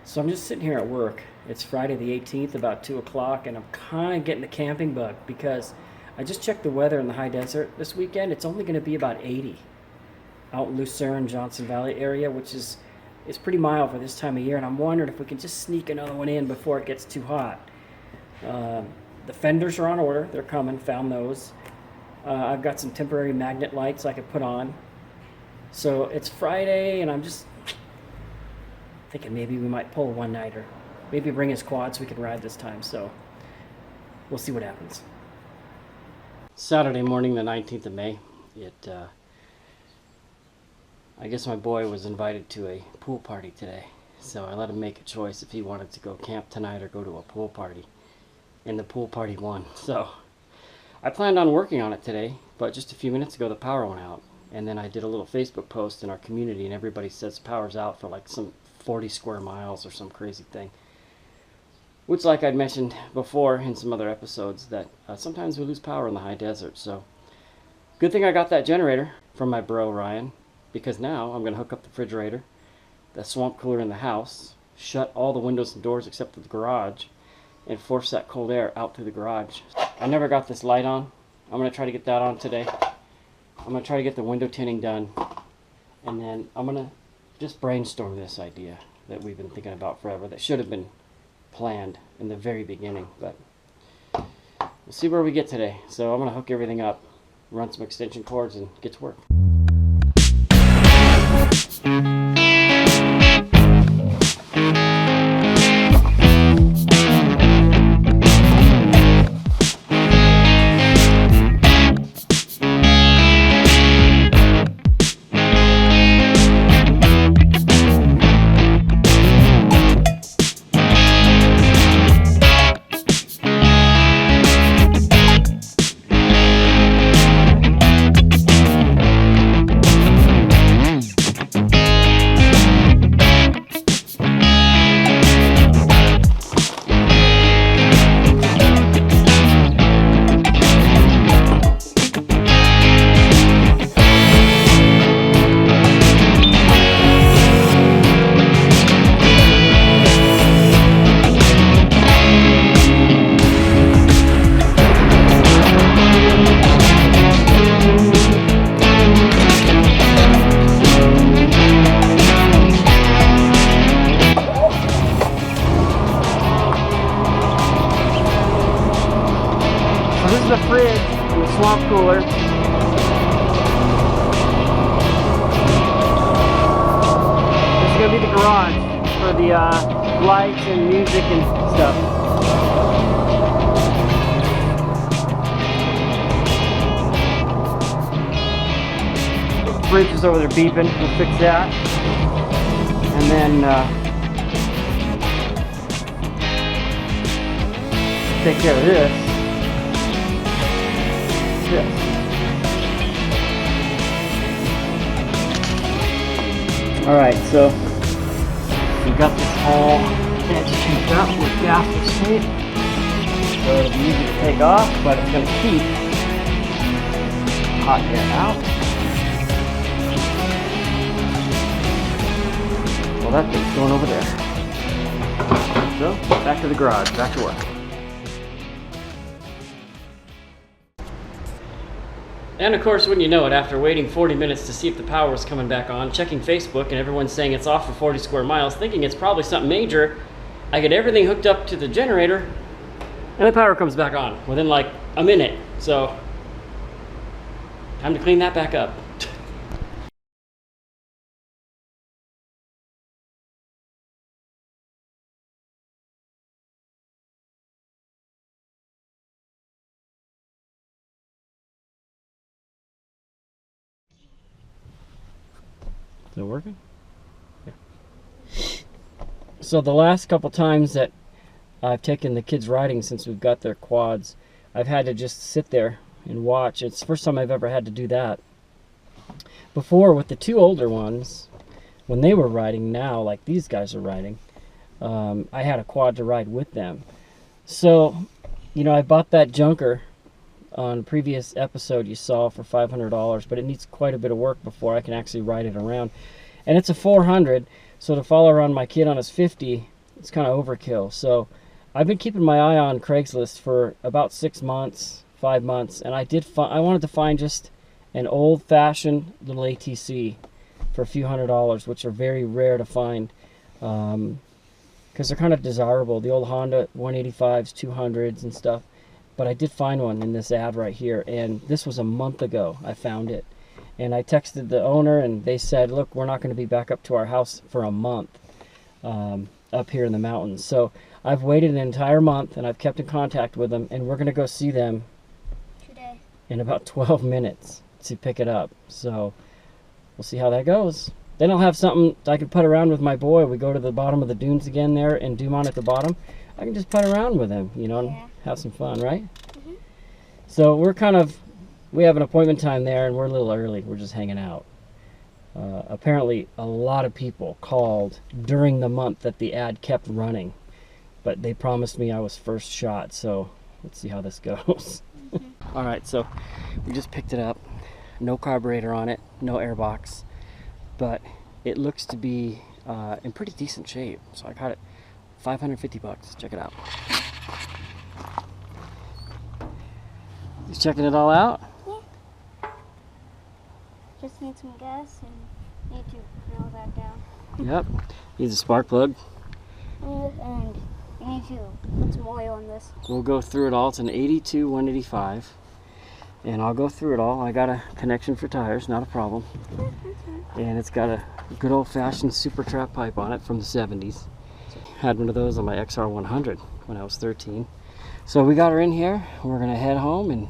So I'm just sitting here at work. It's Friday the 18th, about 2 o'clock, and I'm kind of getting the camping bug because I just checked the weather in the high desert this weekend. It's only going to be about 80 out in Lucerne, Johnson Valley area, which is pretty mild for this time of year, and I'm wondering if we can just sneak another one in before it gets too hot. The fenders are on order. They're coming. Found those. I've got some temporary magnet lights I could put on. So it's Friday, and I'm just thinking maybe we might pull a one-nighter. Maybe bring his quad so we can ride this time. So we'll see what happens. Saturday morning, the 19th of May. I guess my boy was invited to a pool party today. So I let him make a choice if he wanted to go camp tonight or go to a pool party. And the pool party won. So I planned on working on it today, but just a few minutes ago the power went out. And then I did a little Facebook post in our community, and everybody says power's out for like some 40 square miles or some crazy thing. Which, like I'd mentioned before in some other episodes, that sometimes we lose power in the high desert. So good thing I got that generator from my bro Ryan, because now I'm going to hook up the refrigerator, the swamp cooler in the house, shut all the windows and doors except for the garage, and force that cold air out through the garage. I never got this light on. I'm going to try to get that on today. I'm going to try to get the window tinting done, and then I'm going to just brainstorm this idea that we've been thinking about forever that should have been planned in the very beginning, but we'll see where we get today. So I'm going to hook everything up, run some extension cords, and get to work. This is the fridge and the swamp cooler. This is going to be the garage for the lights and music and stuff. The fridge is over there beeping. We'll fix that. And then take care of this. Alright, so we got this whole edge taped up with gaffer's tape. So it'll be easy to take off, but it's going to keep hot air out. Well, that thing's going over there. So, back to the garage, back to work. And of course, wouldn't you know it, after waiting 40 minutes to see if the power was coming back on, checking Facebook, and everyone's saying it's off for 40 square miles, thinking it's probably something major, I get everything hooked up to the generator, and the power comes back on within like a minute. So, time to clean that back up. Is it working? Yeah. So the last couple times that I've taken the kids riding since we've got their quads, I've had to just sit there and watch. It's the first time I've ever had to do that. Before, with the two older ones, when they were riding now, like these guys are riding, I had a quad to ride with them. So, you know, I bought that junker on a previous episode you saw for $500, but it needs quite a bit of work before I can actually ride it around. And it's a 400, so to follow around my kid on his 50 it's kind of overkill. So I've been keeping my eye on Craigslist for about 6 months, 5 months, and I wanted to find just an old-fashioned little ATC for a few $100s, which are very rare to find, because they're kind of desirable. The old Honda 185s, 200s and stuff. But I did find one in this ad right here, and this was a month ago I found it. And I texted the owner, and they said, look, we're not going to be back up to our house for a month up here in the mountains. So I've waited an entire month, and I've kept in contact with them, and we're going to go see them today in about 12 minutes to pick it up. So we'll see how that goes. Then I'll have something I can put around with my boy. We go to the bottom of the dunes again there, and Dumont at the bottom. I can just put around with him, you know, and have some fun, right? Mm-hmm. So we have an appointment time there, and we're a little early. We're just hanging out. Apparently, a lot of people called during the month that the ad kept running, but they promised me I was first shot, so let's see how this goes. Mm-hmm. All right, so we just picked it up. No carburetor on it, no airbox, but it looks to be in pretty decent shape. So I got it $550. Check it out. You checking it all out? Yeah. Just need some gas and need to nail that down. Yep. Needs a spark plug. And you need to put some oil in this. We'll go through it all. It's an 82 185. And I'll go through it all. I got a connection for tires, not a problem. And it's got a good old-fashioned super trap pipe on it from the 70s. Had one of those on my XR100 when I was 13. So we got her in here. We're gonna head home and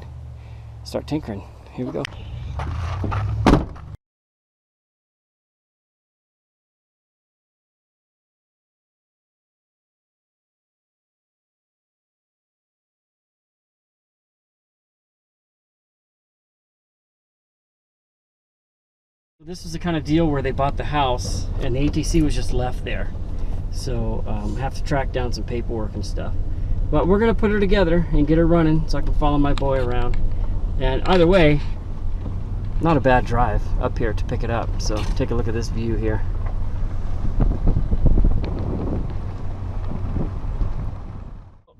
start tinkering. Here we go. This was the kind of deal where they bought the house and the ATC was just left there. So have to track down some paperwork and stuff. But we're gonna put her together and get her running so I can follow my boy around. And either way, not a bad drive up here to pick it up. So take a look at this view here.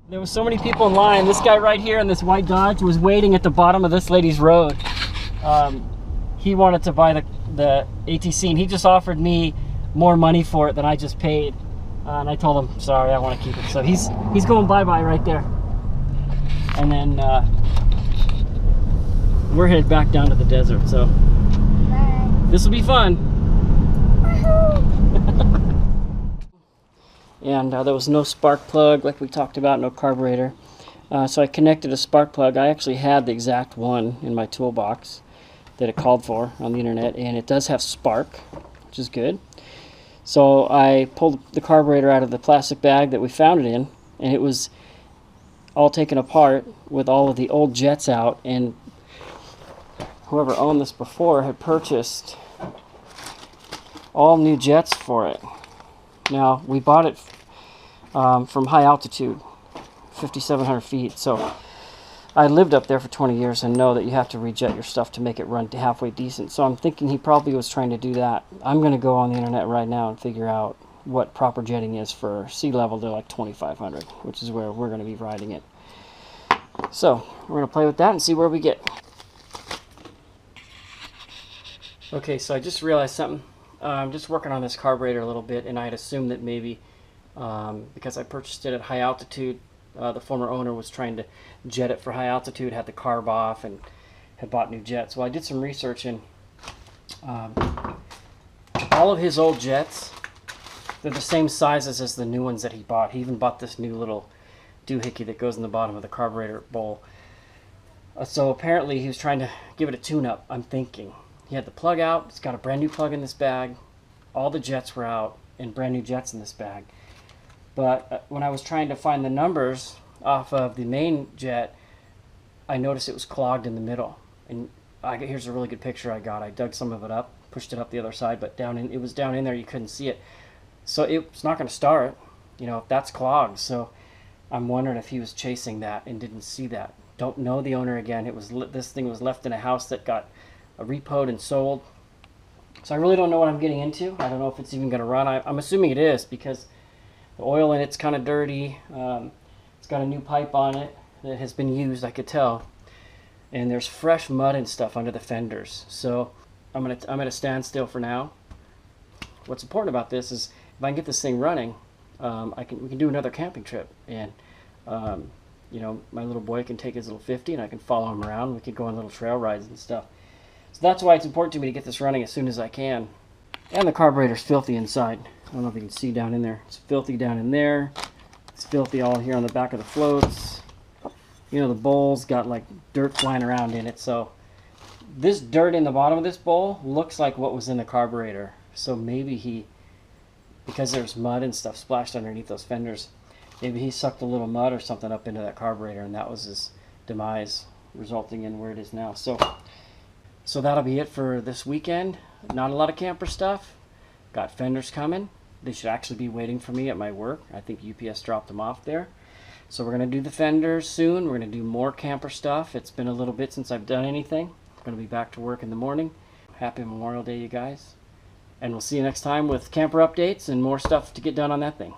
There was so many people in line. This guy right here in this white Dodge was waiting at the bottom of this lady's road. He wanted to buy the ATC, and he just offered me more money for it than I just paid. And I told him, sorry, I want to keep it. So he's going bye-bye right there. And then we're headed back down to the desert. So this will be fun. And there was no spark plug like we talked about, no carburetor. So I connected a spark plug. I actually had the exact one in my toolbox that it called for on the internet, and it does have spark, which is good. So I pulled the carburetor out of the plastic bag that we found it in, and it was all taken apart with all of the old jets out, and whoever owned this before had purchased all new jets for it. Now, we bought it from high altitude, 5,700 feet, so I lived up there for 20 years and know that you have to rejet your stuff to make it run halfway decent. So I'm thinking he probably was trying to do that. I'm going to go on the internet right now and figure out what proper jetting is for sea level to like 2,500, which is where we're going to be riding it. So we're going to play with that and see where we get. Okay, so I just realized something. I'm just working on this carburetor a little bit, and I had assumed that maybe because I purchased it at high altitude, the former owner was trying to jet it for high altitude, had the carb off, and had bought new jets. Well, I did some research, and all of his old jets, they're the same sizes as the new ones that he bought. He even bought this new little doohickey that goes in the bottom of the carburetor bowl. So apparently he was trying to give it a tune-up, I'm thinking. He had the plug out. It's got a brand new plug in this bag. All the jets were out and brand new jets in this bag. But when I was trying to find the numbers off of the main jet, I noticed it was clogged in the middle. And here's a really good picture I got. I dug some of it up, pushed it up the other side, but it was down in there. You couldn't see it. So it's not going to start, you know, if that's clogged. So I'm wondering if he was chasing that and didn't see that. Don't know the owner again. This thing was left in a house that got repoed and sold. So I really don't know what I'm getting into. I don't know if it's even going to run. I'm assuming it is, because The oil in it's kind of dirty. It's got a new pipe on it that has been used, I could tell. And there's fresh mud and stuff under the fenders. So I'm at a standstill for now. What's important about this is if I can get this thing running, we can do another camping trip, and you know, my little boy can take his little 50 and I can follow him around. We could go on little trail rides and stuff. So that's why it's important to me to get this running as soon as I can. And the carburetor's filthy inside. I don't know if you can see down in there. It's filthy down in there. It's filthy all here on the back of the floats. You know, the bowl's got like dirt flying around in it. So this dirt in the bottom of this bowl looks like what was in the carburetor. So maybe because there's mud and stuff splashed underneath those fenders, maybe he sucked a little mud or something up into that carburetor, and that was his demise, resulting in where it is now. So that'll be it for this weekend. Not a lot of camper stuff. Got fenders coming. They should actually be waiting for me at my work. I think UPS dropped them off there. So we're going to do the fenders soon. We're going to do more camper stuff. It's been a little bit since I've done anything. I'm going to be back to work in the morning. Happy Memorial Day, you guys. And we'll see you next time with camper updates and more stuff to get done on that thing.